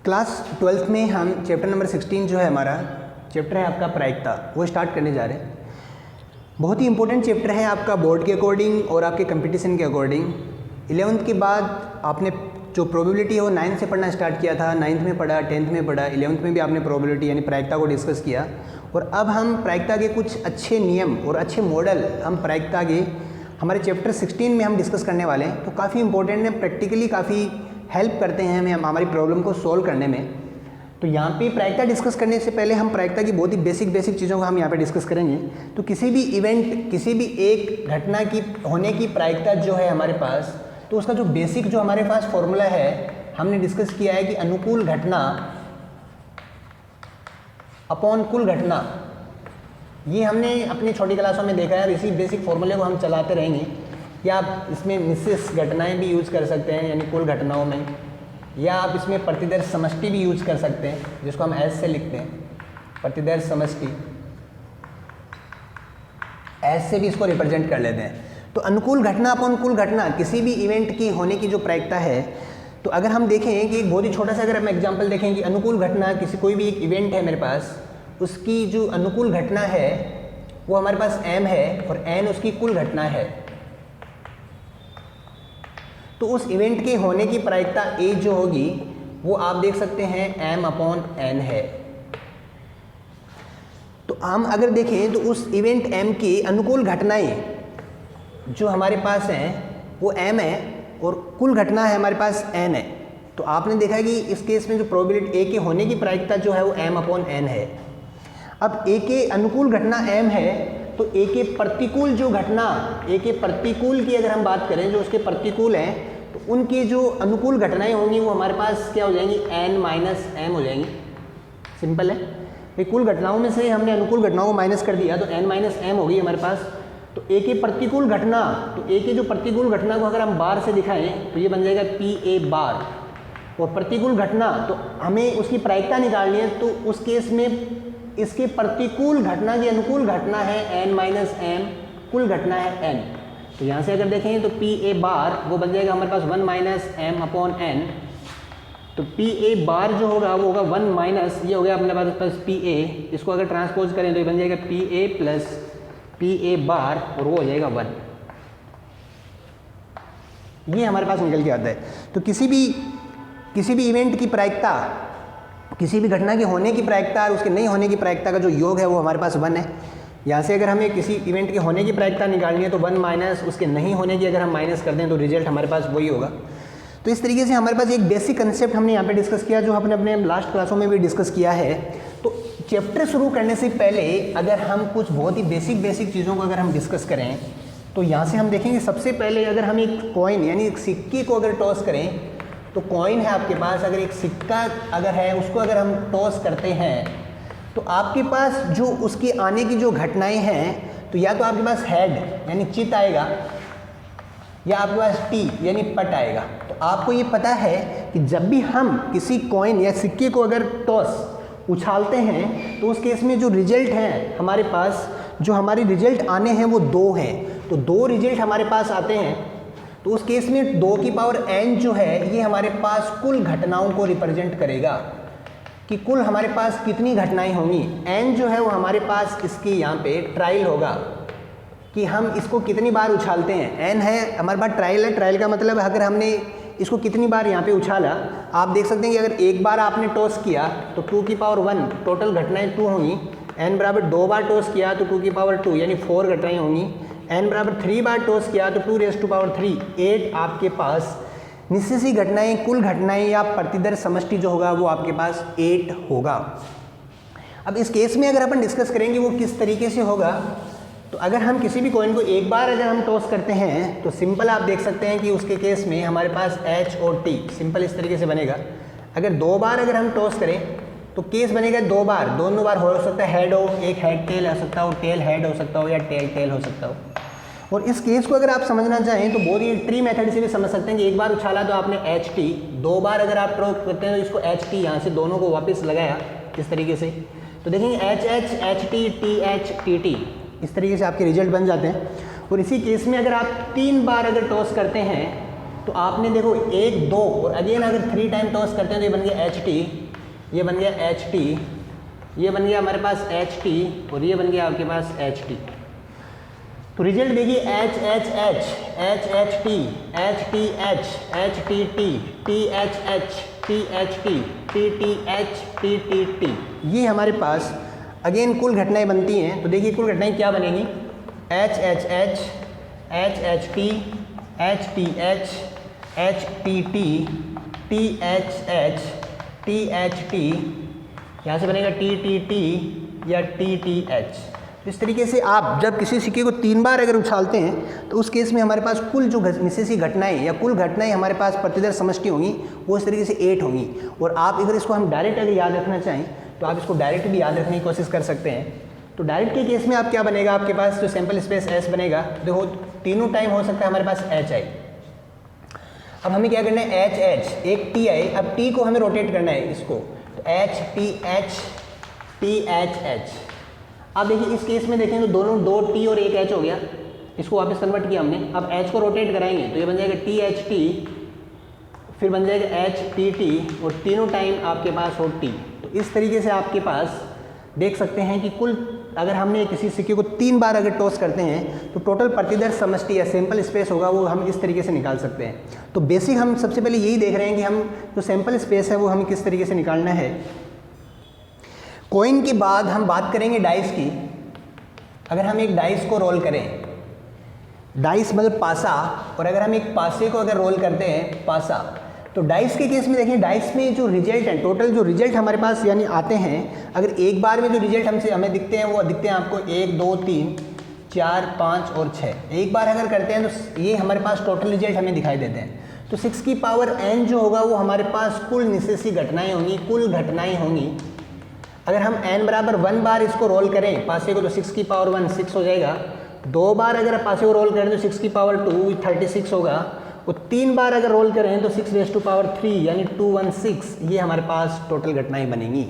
Class 12th में हम chapter number 16 जो है हमारा चैप्टर है आपका प्रायिकता, वो स्टार्ट करने जा रहे हैं। बहुत ही इंपॉर्टेंट चैप्टर है आपका बोर्ड के अकॉर्डिंग और आपके कंपटीशन के अकॉर्डिंग। 11th के बाद आपने जो प्रोबेबिलिटी है वो 9th से पढ़ना स्टार्ट किया था, 9th में पढ़ा, 10th में पढ़ा, 11th में भी आपने प्रोबेबिलिटी यानी प्रायिकता को डिस्कस किया। और अब हम प्रायिकता के कुछ अच्छे नियम और अच्छे मॉडल हम प्रायिकता के हमारे चैप्टर 16 में हम डिस्कस करने वाले हैं। तो काफ़ी इंपॉर्टेंट है, प्रैक्टिकली काफ़ी हेल्प करते हैं हमें हमारी प्रॉब्लम को सॉल्व करने में। तो यहाँ पे प्रायिकता डिस्कस करने से पहले हम प्रायिकता की बहुत ही बेसिक चीज़ों को हम यहाँ पे डिस्कस करेंगे। तो किसी भी इवेंट, किसी भी एक घटना की होने की प्रायिकता जो है हमारे पास, तो उसका जो बेसिक जो हमारे पास फॉर्मूला है हमने डिस्कस किया है कि अनुकूल घटना अपॉन कुल घटना। ये हमने अपनी छोटी क्लासों में देखा है। इसी बेसिक फॉर्मूले को हम चलाते रहेंगे। या आप इसमें मिसेस घटनाएं भी यूज़ कर सकते हैं यानी कुल घटनाओं में, या आप इसमें प्रतिदर्श समष्टि भी यूज़ कर सकते हैं जिसको हम एस से लिखते हैं, प्रतिदर्श समष्टि। एस से भी इसको रिप्रेजेंट कर लेते हैं। तो अनुकूल घटना अपॉन कुल घटना, किसी भी इवेंट की होने की जो प्रायिकता है, तो अगर हम देखें कि एक बहुत ही छोटा सा अगर हम एग्जाम्पल देखें कि अनुकूल घटना किसी कोई भी एक इवेंट है मेरे पास, उसकी जो अनुकूल घटना है वो हमारे पास m है और n उसकी कुल घटना है। तो उस इवेंट के होने की प्रायिकता a जो होगी वो आप देख सकते हैं m अपॉन n है। तो हम अगर देखें तो उस इवेंट m की अनुकूल घटनाएं जो हमारे पास हैं वो m है और कुल घटना है हमारे पास n है। तो आपने देखा कि इस केस में जो प्रोबेबिलिटी a के होने की प्रायिकता जो है वो m अपॉन n है। अब a के अनुकूल घटना m है तो a के प्रतिकूल जो घटना, a के प्रतिकूल की अगर हम बात करें जो उसके प्रतिकूल हैं, तो उनकी जो अनुकूल घटनाएं होंगी वो हमारे पास क्या हो जाएंगी, n माइनस m हो जाएंगी। सिंपल है भाई, कुल घटनाओं में से हमने अनुकूल घटनाओं को माइनस कर दिया तो n माइनस m होगी हमारे पास। तो a के प्रतिकूल घटना, तो a के जो प्रतिकूल घटना को अगर हम बार से दिखाएं तो ये बन जाएगा pa बार। और प्रतिकूल घटना तो हमें उसकी प्रायिकता निकालनी है, तो उस केस में इसके प्रतिकूल घटना की अनुकूल घटना है n माइनस m, कुल घटना है n। तो यहाँ से अगर देखें तो pa बार वो बन जाएगा हमारे पास 1 माइनस m अपॉन n। तो pa बार जो होगा वो होगा 1 माइनस, ये हो गया अपने पास pa, इसको अगर ट्रांसपोज करें तो ये बन जाएगा pa प्लस pa बार और वो हो जाएगा 1। ये हमारे पास निकल के आता है। तो किसी भी इवेंट की प्रायिकता, किसी भी घटना के होने की प्रायिकता और उसके नहीं होने की प्रायिकता का जो योग है वो हमारे पास 1 है। यहाँ से अगर हमें किसी इवेंट के होने की प्रायिकता निकालनी है तो 1 माइनस उसके नहीं होने की अगर हम माइनस कर दें तो रिजल्ट हमारे पास वही होगा। तो इस तरीके से हमारे पास एक बेसिक कंसेप्ट हमने यहाँ पे डिस्कस किया जो हमने अपने लास्ट क्लासों में भी डिस्कस किया है। तो चैप्टर शुरू करने से पहले अगर हम कुछ बहुत ही बेसिक चीज़ों को अगर हम डिस्कस करें तो यहाँ से हम देखेंगे सबसे पहले अगर हम एक कॉइन यानी एक सिक्के को अगर टॉस करें, तो कॉइन है आपके पास, अगर एक सिक्का अगर है उसको अगर हम टॉस करते हैं तो आपके पास जो उसके आने की जो घटनाएं हैं, तो या तो आपके पास हेड यानी चित आएगा या आपके पास टी यानी पट आएगा। तो आपको ये पता है कि जब भी हम किसी कॉइन या सिक्के को अगर टॉस उछालते हैं तो उस केस में जो रिजल्ट हैं हमारे पास, जो हमारे रिजल्ट आने हैं वो 2 हैं। तो 2 रिजल्ट हमारे पास आते हैं। तो उस केस में 2 की पावर n जो है ये हमारे पास कुल घटनाओं को रिप्रेजेंट करेगा कि कुल हमारे पास कितनी घटनाएं होंगी। n जो है वो हमारे पास इसकी यहाँ पे ट्रायल होगा कि हम इसको कितनी बार उछालते हैं। n है हमारे पास ट्रायल है, ट्रायल का मतलब अगर हमने इसको कितनी बार यहाँ पे उछाला, आप देख सकते हैं कि अगर एक बार आपने टॉस किया तो 2 की पावर 1 टोटल घटनाएं 2 होंगी। n बराबर 2 बार टॉस किया तो 2 की पावर 2 यानी 4 घटनाएं होंगी। n बराबर 3 बार टॉस किया तो 2 रेज़ टू पावर 3 8 आपके पास निश्चित सी घटनाएं, कुल घटनाएं या प्रतिदर्श समष्टि जो होगा वो आपके पास 8 होगा। अब इस केस में अगर अपन डिस्कस करेंगे वो किस तरीके से होगा, तो अगर हम किसी भी कॉइन को एक बार अगर हम टॉस करते हैं तो सिंपल आप देख सकते हैं कि उसके केस में हमारे पास h और t सिंपल इस तरीके से बनेगा। अगर 2 बार अगर हम टॉस करें तो केस बनेगा 2 बार, दोनों बार हो सकता है हेड हो, एक हेड टेल हो सकता हो, टेल हेड हो सकता हो या टेल टेल हो सकता हो। और इस केस को अगर आप समझना चाहें तो बहुत ही ट्री मेथड से भी समझ सकते हैं कि एक बार उछाला तो आपने एच टी, 2 बार अगर आप ट्रो करते हैं तो इसको एच टी यहाँ से दोनों को वापस लगाया इस तरीके से, तो देखेंगे H H H T T H T T, इस तरीके से आपके रिजल्ट बन जाते हैं। और इसी केस में अगर आप 3 बार अगर टॉस करते हैं तो आपने देखो 1 2 और अगेन अगर 3 टाइम टॉस करते हैं तो ये बन गया HT, ये बन गया HT, ये बन गया हमारे पास HT और ये बन गया आपके पास HT। तो रिजल्ट देखिए HHH, HHT, HTH, HTT, THH, THT, TTH, TTT, ये हमारे पास अगेन कुल घटनाएं बनती हैं। तो देखिए कुल घटनाएं क्या बनेंगी, HHH, HHT, HTH, HTT, THH, THT, यहाँ से बनेगा TTT या TTH। तो इस तरीके से आप जब किसी सिक्के को 3 बार अगर उछालते हैं तो उस केस में हमारे पास कुल जो निश्चित घटनाएं या कुल घटनाएं हमारे पास प्रतिदर समष्टि होंगी वो इस तरीके से 8 होंगी। और आप अगर इसको हम डायरेक्ट अगर याद रखना चाहें तो आप इसको डायरेक्ट भी याद रखने की कोशिश कर सकते हैं। तो डायरेक्ट के केस में आप क्या बनेगा, आपके पास जो सैंपल स्पेस S बनेगा, देखो तीनों टाइम हो सकता है हमारे पास HI। अब हमें क्या करना है, HH, एक TI, अब T को हमें रोटेट करना है इसको, तो HTH, THH। अब देखिए इस केस में देखें तो दोनों 2 T और 1 H हो गया, इसको वापस कन्वर्ट किया हमने। अब H को रोटेट कराएंगे तो ये बन जाएगा THT, फिर बन जाएगा HTT और तीनों टाइम आपके पास हो T। तो इस तरीके से आपके पास देख सकते हैं कि कुल अगर हमने किसी सिक्के को 3 बार अगर टॉस करते हैं तो टोटल प्रतिदर समष्टि या सैंपल स्पेस होगा वो हम इस तरीके से निकाल सकते हैं। तो बेसिक हम सबसे पहले यही देख रहे हैं कि हम जो सैंपल स्पेस है वो हमें किस तरीके से निकालना है। कॉइन के बाद हम बात करेंगे डाइस की। अगर हम एक डाइस को रोल करें, डाइस मतलब पासा, और अगर हम एक पासे को अगर रोल करते हैं पासा, तो डाइस के केस में देखें, डाइस में जो रिजल्ट हैं, टोटल जो रिजल्ट हमारे पास यानी आते हैं, अगर एक बार में जो रिजल्ट हमें दिखते हैं वो दिखते हैं आपको 1 2 3 4 5 और 6। एक बार अगर करते हैं तो ये हमारे पास टोटल रिजल्ट हमें दिखाई देते हैं। तो 6 की पावर n जो होगा वो हमारे पास कुल निश्चित घटनाएँ होंगी, कुल घटनाएँ होंगी। अगर हम n बराबर 1 बार इसको रोल करें पासे को तो 6 की पावर 1 6 हो जाएगा। 2 बार अगर पासे को रोल करें तो 6 की पावर 2 36 होगा। और 3 बार अगर रोल करें तो 6 रेज़ टू पावर 3 यानी 216, ये हमारे पास टोटल घटनाएं बनेंगी।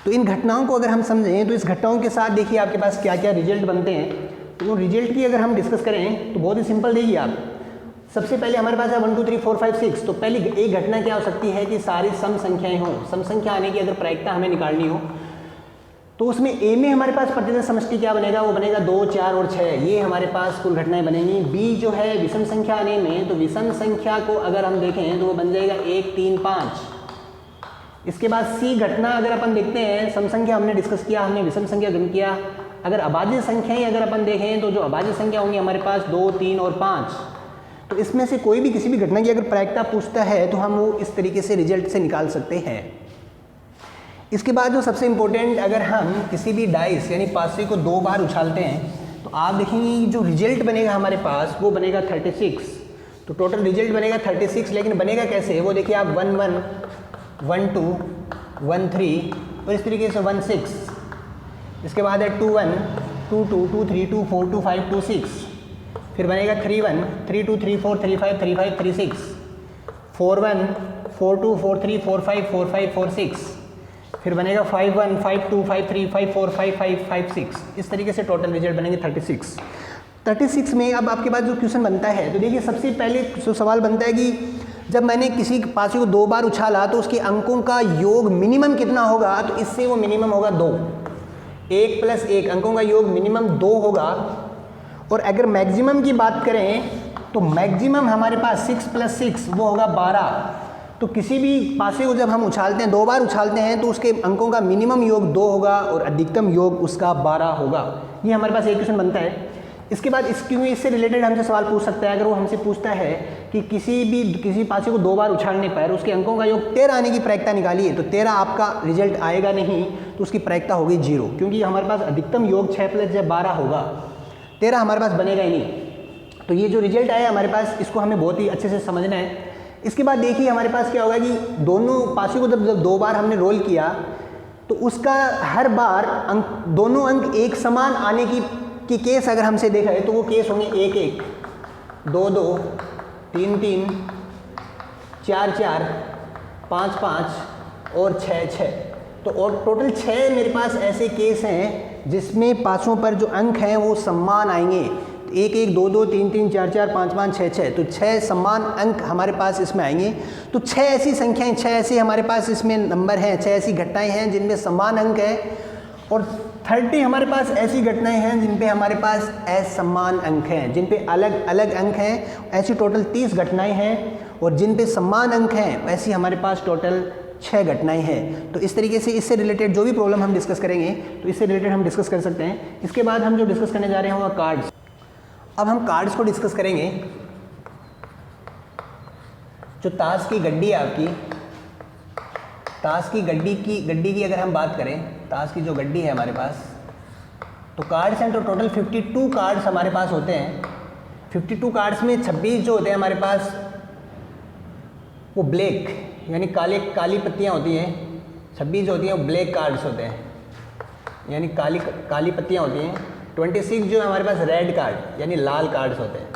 तो इन घटनाओं को अगर हम समझें तो इस घटनाओं के साथ देखिए आपके पास क्या क्या रिजल्ट बनते हैं। तो रिजल्ट की अगर हम डिस्कस करें तो बहुत ही सिंपल देखिए आप, सबसे पहले हमारे पास है 1 2 3 4 5 6। तो पहली एक घटना क्या हो सकती है कि सारी सम संख्याएं हों, सम संख्या आने की अगर प्रायिकता हमें निकालनी हो तो उसमें ए में हमारे पास प्रतिदर समष्टि क्या बनेगा, वो बनेगा 2 4 और 6, ये हमारे पास कुल घटनाएं बनेंगी। बी जो है विषम संख्या आने में, तो विषम संख्या को अगर हम देखें तो वो बन जाएगा 1 3 5। इसके बाद सी घटना अगर अपन देखते हैं, सम संख्या हमने डिस्कस किया, हमने विषम संख्या गण किया। अगर अभाज्य संख्याएं अगर अपन देखें तो जो अभाज्य संख्या होंगी हमारे पास 2 3 और 5। तो इसमें से कोई भी किसी भी घटना की अगर प्रायिकता पूछता है तो हम वो इस तरीके से रिजल्ट से निकाल सकते हैं। इसके बाद जो सबसे इम्पोर्टेंट, अगर हम किसी भी डाइस यानी पासे को 2 बार उछालते हैं तो आप देखेंगे जो रिजल्ट बनेगा हमारे पास वो बनेगा 36। तो टोटल रिजल्ट बनेगा 36, लेकिन बनेगा कैसे वो देखिए आप 1 1 1 2 1 3 और इस तरीके से 1 6। इसके बाद है 2 1 2 2 2 3 2 4 2 5 2 6। फिर बनेगा 3 1 3 2 3 4 3 5 3 5 3 6। 4 1 4 2 4 3 4 5 4 5 4 6। फिर बनेगा 5 1 5 2 5 3 5 4 5 5 5 6। इस तरीके से टोटल रिजल्ट बनेंगे 36। 36 में अब आपके पास जो क्वेश्चन बनता है, तो देखिए सबसे पहले जो सवाल बनता है कि जब मैंने किसी पासे को 2 बार उछाला तो उसके अंकों का योग मिनिमम कितना होगा, तो इससे वो मिनिमम होगा 2। 1 + 1 अंकों का योग मिनिमम 2 होगा। और अगर मैक्सिमम की बात करें तो मैक्सिमम हमारे पास 6 + 6 वो होगा 12। तो किसी भी पासे को जब हम उछालते हैं 2 बार उछालते हैं तो उसके अंकों का मिनिमम योग 2 होगा और अधिकतम योग उसका 12 होगा। ये हमारे पास एक क्वेश्चन बनता है। इसके बाद इससे रिलेटेड हमसे सवाल पूछ सकता है, अगर वो हमसे पूछता है कि किसी पासे को 2 बार उछालने पर उसके अंकों का योग 13 आने की प्रायिकता निकालिए, तो 13 आपका रिजल्ट आएगा नहीं, तो उसकी प्रायिकता होगी 0, क्योंकि हमारे पास अधिकतम योग 6 + 12 होगा, 13 हमारे पास बनेगा ही नहीं। तो ये जो रिजल्ट आया हमारे पास, इसको हमें बहुत ही अच्छे से समझना है। इसके बाद देखिए हमारे पास क्या होगा कि दोनों पासे को जब 2 बार हमने रोल किया तो उसका हर बार दोनों अंक एक समान आने की केस अगर हमसे देखा है तो वो केस होंगे 1 1 2 2 3 3 4 4 5 5 और 6 6। तो और टोटल 6 मेरे पास ऐसे केस हैं जिसमें पासों पर जो अंक हैं वो समान आएंगे। 1 1 2 2 3 3 4 4 5 5 6 6, तो 6 समान अंक हमारे पास इसमें आएंगे। तो 6 ऐसी संख्याएं, 6 ऐसे हमारे पास इसमें नंबर हैं, 6 ऐसी घटनाएं हैं जिनमें समान अंक है, और 30 हमारे पास ऐसी घटनाएं हैं जिन पे हमारे पास असमान अंक हैं, जिन पे अलग अलग अंक हैं। ऐसी टोटल 30 घटनाएं हैं, और जिन पे समान अंक हैं ऐसी हमारे पास टोटल 6 घटनाएं हैं। तो इस तरीके से इससे रिलेटेड जो भी प्रॉब्लम हम डिस्कस करेंगे तो इससे रिलेटेड हम डिस्कस कर सकते हैं। इसके बाद हम जो डिस्कस करने जा रहे हैं वो कार्ड्स। अब हम कार्ड्स को डिस्कस करेंगे। जो ताश की गड्डी है आपकी, ताश की गड्डी की अगर हम बात करें, ताश की जो गड्डी है हमारे पास, तो कार्ड्स हैं तो टोटल 52 कार्ड्स हमारे पास होते हैं। 52 कार्ड्स में 26 जो होते हैं हमारे पास वो ब्लैक यानी काली पत्तियां होती हैं। 26 जो होती हैं वो ब्लैक कार्ड्स होते हैं, यानी काली पत्तियां होती हैं। 26 जो है हमारे पास रेड कार्ड यानी लाल कार्ड्स होते हैं।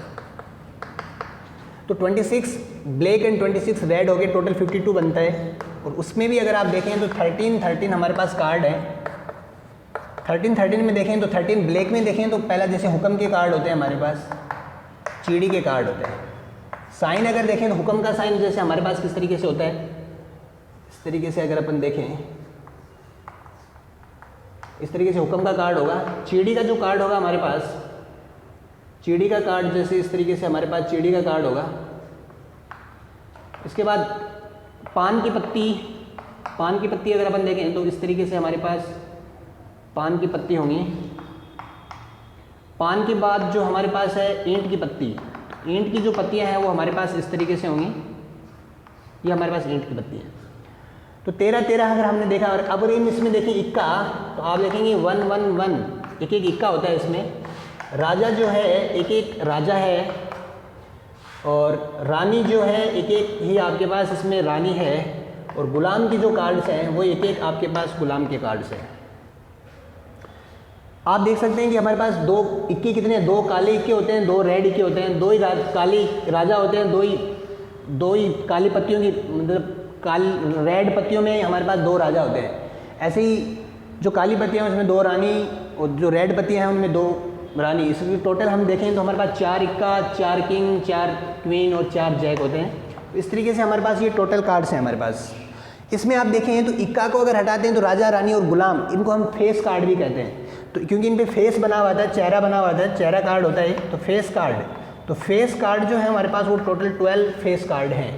तो 26 ब्लैक एंड 26 रेड हो गए, टोटल 52 बनता है। और उसमें भी अगर आप देखें तो 13 हमारे पास कार्ड है। 13 में देखें तो 13 ब्लैक में देखें तो पहला जैसे हुक्म के कार्ड होते हैं हमारे पास, चीड़ी के कार्ड होते हैं। साइन अगर देखें तो हुक्म का साइन जैसे हमारे पास किस तरीके से होता है, इस तरीके से अगर अपन देखें, इस तरीके से हुक्म का कार्ड होगा। चीड़ी का जो कार्ड होगा हमारे पास, चीड़ी का कार्ड जैसे इस तरीके से हमारे पास चीड़ी का कार्ड होगा। इसके बाद पान की पत्ती अगर अपन देखें तो इस तरीके से हमारे पास पान की पत्ती होंगी। पान के बाद जो हमारे पास है ईंट की पत्ती, ईंट की जो पत्तियां हैं वो हमारे पास इस तरीके से होंगी। ये हमारे पास ईंट की पत्ती है। तो 13 अगर हमने देखा, और अब इसमें देखें इक्का, तो आप देखेंगे 1 1 1 एक इक्का होता है इसमें। राजा जो है एक राजा है, और रानी जो है एक ही आपके पास इसमें रानी है। और गुलाम की जो कार्ड्स हैं वो एक आपके पास गुलाम के कार्ड्स हैं। आप देख सकते हैं कि हमारे पास 2 इक्के कितने, 2 काले इक्के होते हैं, 2 रेड इक्के होते हैं, 2 ही काली राजा होते हैं, 2 ही काली पत्तियों की मतलब रेड पत्तियों में हमारे पास 2 राजा होते हैं। ऐसे ही जो काली पत्तियाँ हैं उसमें 2 रानी, और जो रेड पत्तियाँ हैं उनमें 2 रानी। इसलिए टोटल हम देखें तो हमारे पास 4 इक्का, 4 किंग, 4 क्वीन और 4 जैक होते हैं। इस तरीके से हमारे पास ये टोटल कार्ड्स हैं हमारे पास। इसमें आप देखें तो इक्का को अगर हटाते हैं तो राजा, रानी और गुलाम, इनको हम फेस कार्ड भी कहते हैं। तो क्योंकि इन पे फेस बना हुआ था, चेहरा बना हुआ था, चेहरा कार्ड होता है, तो फेस कार्ड। तो फेस कार्ड जो है हमारे पास वो टोटल 12 फेस कार्ड हैं।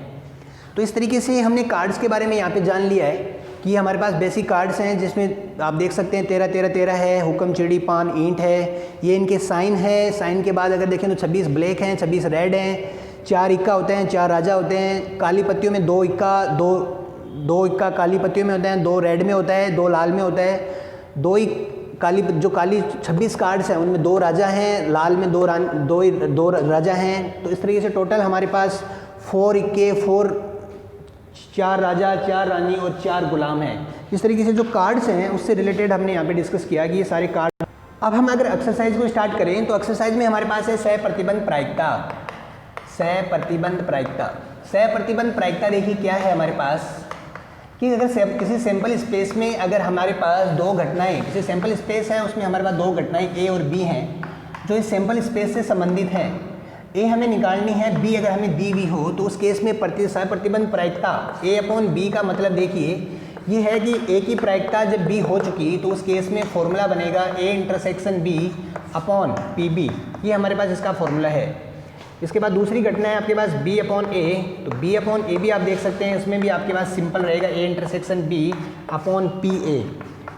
तो इस तरीके से हमने कार्ड्स के बारे में यहाँ पे जान लिया है कि ये हमारे पास बेसिक कार्ड्स हैं, जिसमें आप देख सकते हैं 13 13 13 है, हुक्म, चिड़ी, पान, ईंट है। ये इनके साइन है। साइन के बाद अगर देखें तो 26 ब्लैक हैं, 26 रेड हैं, 4 इक्का होते हैं, 4 राजा होते हैं। काली पत्तियों में 2 इक्का, 2 इक्का काली पत्तियों में होते हैं, 2 रेड में होता है, 2 लाल में होता है, 2 ही काली 26 कार्ड्स हैं उनमें 2 राजा हैं, लाल में 2 राजा हैं। तो इस तरीके से टोटल हमारे पास 4 इक्के, 4 राजा, 4 रानी और 4 गुलाम हैं। इस तरीके से जो कार्ड्स हैं उससे रिलेटेड हमने यहाँ पे डिस्कस किया कि ये सारे कार्ड। अब हम अगर एक्सरसाइज को स्टार्ट करें तो एक्सरसाइज में हमारे पास है सह प्रतिबंध प्रायिकता। सह प्रतिबंध प्रायिकता देखिए क्या है हमारे पास कि अगर किसी सैंपल स्पेस में अगर हमारे पास 2 घटनाएं, किसी सैंपल स्पेस है उसमें हमारे पास 2 घटनाएं ए और बी हैं जो इस सैंपल स्पेस से संबंधित हैं। ए हमें निकालनी है, बी अगर हमें दी हुई हो तो उस केस में सह प्रतिबंध प्रायिकता ए अपॉन बी का मतलब देखिए ये है कि ए की प्रायिकता जब बी हो चुकी तो उस केस में फॉर्मूला बनेगा A intersection B upon P B. ये हमारे पास इसका फॉर्मूला है। इसके बाद दूसरी घटना है आपके पास बी अपॉन ए, तो बी अपॉन ए भी आप देख सकते हैं, इसमें भी आपके पास सिंपल रहेगा A intersection B upon P A.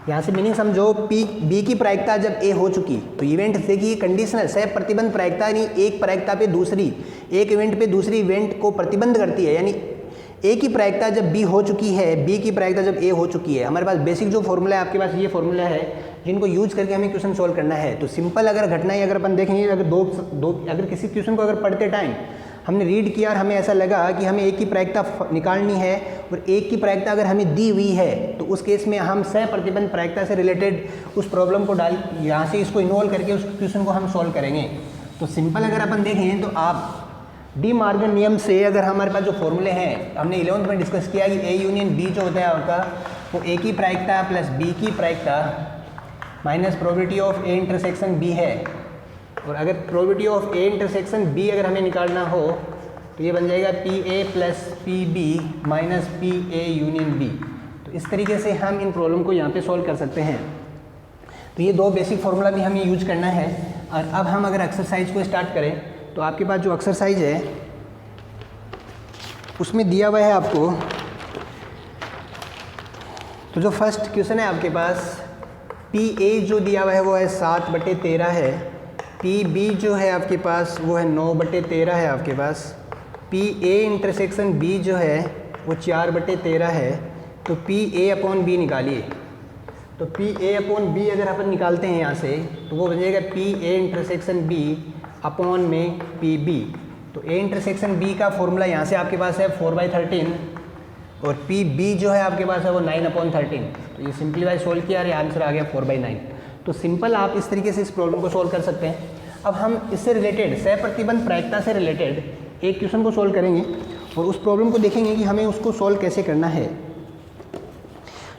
यहाँ से मीनिंग समझो, बी की प्रायिकता जब ए हो चुकी तो इवेंट देखिए कंडीशनल सह प्रतिबंध प्रायिकता यानी एक प्रायिकता पे दूसरी, एक इवेंट पे दूसरी इवेंट को प्रतिबंध करती है। यानी ए की प्रायिकता जब बी हो चुकी है, बी की प्रायिकता जब ए हो चुकी है। हमारे पास बेसिक जो फॉर्मूला है आपके पास ये फॉर्मूला है जिनको यूज करके हमें क्वेश्चन सोल्व करना है। तो सिंपल अगर घटनाएं अगर अपन देखेंगे, अगर किसी क्वेश्चन को अगर पढ़ते टाइम हमने रीड किया और हमें ऐसा लगा कि हमें एक की प्रायिकता निकालनी है और एक की प्रायिकता अगर हमें दी हुई है तो उस केस में हम सह प्रतिबंध प्रायिकता से रिलेटेड उस प्रॉब्लम को यहाँ से इसको इन्वॉल्व करके उस क्वेश्चन को हम सॉल्व करेंगे। तो सिंपल अगर अपन देखें तो आप डी मार्गन नियम से अगर हमारे पास जो फॉर्मूले हैं हमने 11th में डिस्कस किया कि ए यूनियन बी जो होता है आपका वो ए की प्रायिकता प्लस बी की प्रायिकता minus probability of A intersection B है। और अगर probability of A intersection B अगर हमें निकालना हो तो ये बन जाएगा P A plus P B minus P A union B. तो इस तरीके से हम इन प्रॉब्लम को यहाँ पे सॉल्व कर सकते हैं। तो ये दो बेसिक फार्मूला भी हमें यूज करना है। और अब हम अगर एक्सरसाइज को स्टार्ट करें तो आपके पास जो एक्सरसाइज है उसमें दिया हुआ है आपको, तो जो फर्स्ट क्वेश्चन है आपके पास पी ए जो दिया हुआ है वो है 7/13 है, पी बी जो है आपके पास वो है 9/13 है आपके पास, पी ए इंटरसेक्शन बी जो है वो 4/13 है। तो पी ए अपॉन बी निकालिए। तो पी ए अपॉन बी अगर अपन निकालते हैं यहाँ से तो वो बन जाएगा P A intersection B upon में पी बी। तो ए इंटरसेक्शन बी का फॉर्मूला यहाँ से आपके पास है 4/13 और पी बी जो है आपके पास है वो 9/13। तो ये सिंप्लीफाई सोल्व किया और ये आंसर आ गया 4/9। तो सिंपल आप इस तरीके से इस प्रॉब्लम को सोल्व कर सकते हैं। अब हम इससे रिलेटेड सहप्रतिबंध प्रायिकता से रिलेटेड एक क्वेश्चन को सोल्व करेंगे और उस प्रॉब्लम को देखेंगे कि हमें उसको सोल्व कैसे करना है।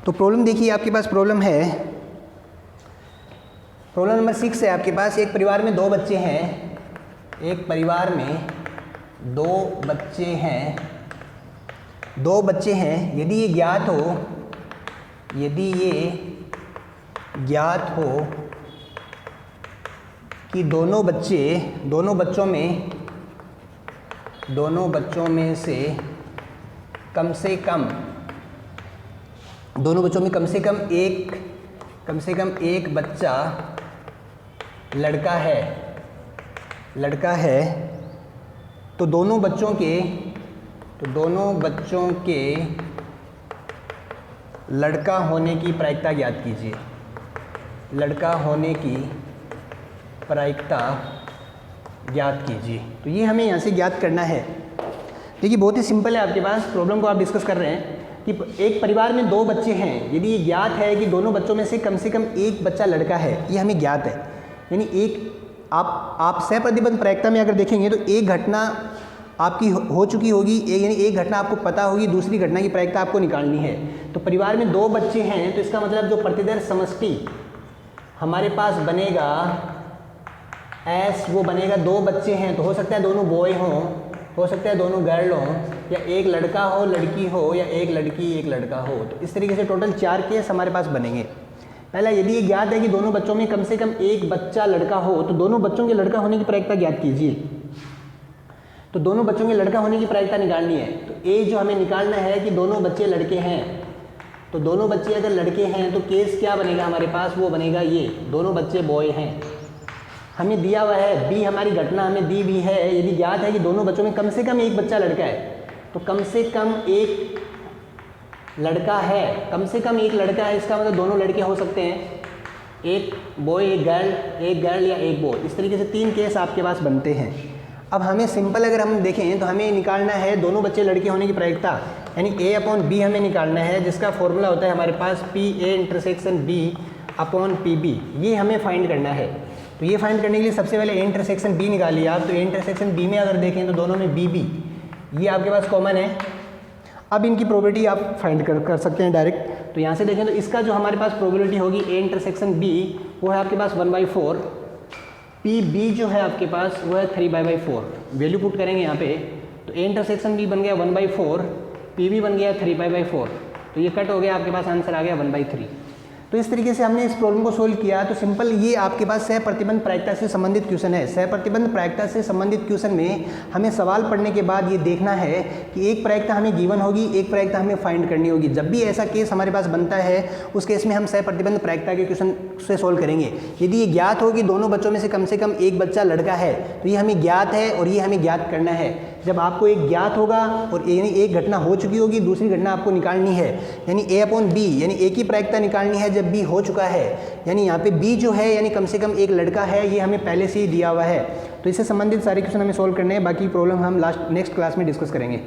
तो प्रॉब्लम देखिए, आपके पास प्रॉब्लम है, प्रॉब्लम नंबर 6 है आपके पास। एक परिवार में 2 बच्चे हैं, एक परिवार में 2 बच्चे हैं, 2 बच्चे हैं। यदि ये ज्ञात हो, यदि ये ज्ञात हो कि दोनों बच्चों में से कम से कम एक बच्चा लड़का है, तो दोनों बच्चों के लड़का होने की प्रायिकता ज्ञात कीजिए। लड़का होने की प्रायिकता ज्ञात कीजिए। तो ये हमें यहाँ से ज्ञात करना है। देखिए बहुत ही सिंपल है, आपके पास प्रॉब्लम को आप डिस्कस कर रहे हैं कि एक परिवार में 2 बच्चे हैं। यदि ये ज्ञात है कि दोनों बच्चों में से कम एक बच्चा लड़का है, ये हमें ज्ञात है। यानी एक आप सहप्रतिबंध प्रायिकता में अगर देखेंगे तो एक घटना आपकी हो चुकी होगी, यानी एक घटना आपको पता होगी, दूसरी घटना की प्रायिकता आपको निकालनी है। तो परिवार में 2 बच्चे हैं, तो इसका मतलब जो प्रतिदर्श समष्टि हमारे पास बनेगा एस, वो बनेगा 2 बच्चे हैं तो हो सकता है दोनों बॉय हों, हो सकता है दोनों गर्ल हों, या एक लड़का हो लड़की हो, या एक लड़की एक लड़का हो। तो इस तरीके से टोटल 4 केस हमारे पास बनेंगे। पहला, यदि ये ज्ञात है कि दोनों बच्चों में कम से कम एक बच्चा लड़का हो, तो दोनों बच्चों के लड़का होने की प्रायिकता ज्ञात कीजिए। तो दोनों बच्चों के लड़का होने की प्रायिकता निकालनी है। तो ए जो हमें निकालना है कि दोनों बच्चे लड़के हैं, तो दोनों बच्चे अगर लड़के हैं तो केस क्या बनेगा हमारे पास, वो बनेगा ये दोनों बच्चे बॉय हैं। हमें दिया हुआ है बी, हमारी घटना हमें दी भी है। यदि ज्ञात है कि दोनों बच्चों में कम से कम एक बच्चा लड़का है, तो कम से कम एक लड़का है, कम से कम एक लड़का है, इसका मतलब दोनों लड़के हो सकते हैं, एक बॉय एक गर्ल या एक बॉय। इस तरीके से 3 केस आपके पास बनते हैं। अब हमें सिंपल अगर हम देखें तो हमें निकालना है दोनों बच्चे लड़के होने की प्रायिकता, यानी ए अपॉन बी हमें निकालना है, जिसका फॉर्मूला होता है हमारे पास P A intersection B upon P B. ये हमें फाइंड करना है। तो ये फाइंड करने के लिए सबसे पहले ए इंटरसेक्शन बी निकालिए आप। तो ए इंटरसेक्शन बी में अगर देखें तो दोनों में बी बी ये आपके पास कॉमन है। अब इनकी प्रोबेबिलिटी आप फाइंड कर सकते हैं डायरेक्ट। तो यहाँ से देखें तो इसका जो हमारे पास प्रोबेबिलिटी होगी ए इंटरसेक्शन बी वो है आपके पास 1/4, पी बी जो है आपके पास वो है 3/4। वैल्यू पुट करेंगे यहाँ पे, तो ए इंटरसेक्शन बी बन गया 1/4, पी बी बन गया 3/4। तो ये कट हो गया, आपके पास आंसर आ गया 1/3। तो इस तरीके से हमने इस प्रॉब्लम को सोल्व किया। तो सिंपल ये आपके पास सहप्रतिबंध प्रायिकता से संबंधित क्वेश्चन है। सहप्रतिबंध प्रायिकता से संबंधित क्वेश्चन में हमें सवाल पढ़ने के बाद ये देखना है कि एक प्रायिकता हमें गिवन होगी, एक प्रायिकता हमें फाइंड करनी होगी। जब भी ऐसा केस हमारे पास बनता है उस केस में हम सहप्रतिबंध प्रायिकता के क्वेश्चन से सोल्व करेंगे। यदि ये ज्ञात हो कि दोनों बच्चों में से कम एक बच्चा लड़का है, तो ये हमें ज्ञात है और ये हमें ज्ञात करना है। जब आपको एक ज्ञात होगा और यानी एक घटना हो चुकी होगी, दूसरी घटना आपको निकालनी है, यानी ए अपॉन बी, यानी ए की प्रायिकता निकालनी है जब बी हो चुका है। यानी यहाँ पे बी जो है यानी कम से कम एक लड़का है, ये हमें पहले से ही दिया हुआ है। तो इससे संबंधित सारे क्वेश्चन हमें सोल्व करने हैं। बाकी प्रॉब्लम हम नेक्स्ट क्लास में डिस्कस करेंगे।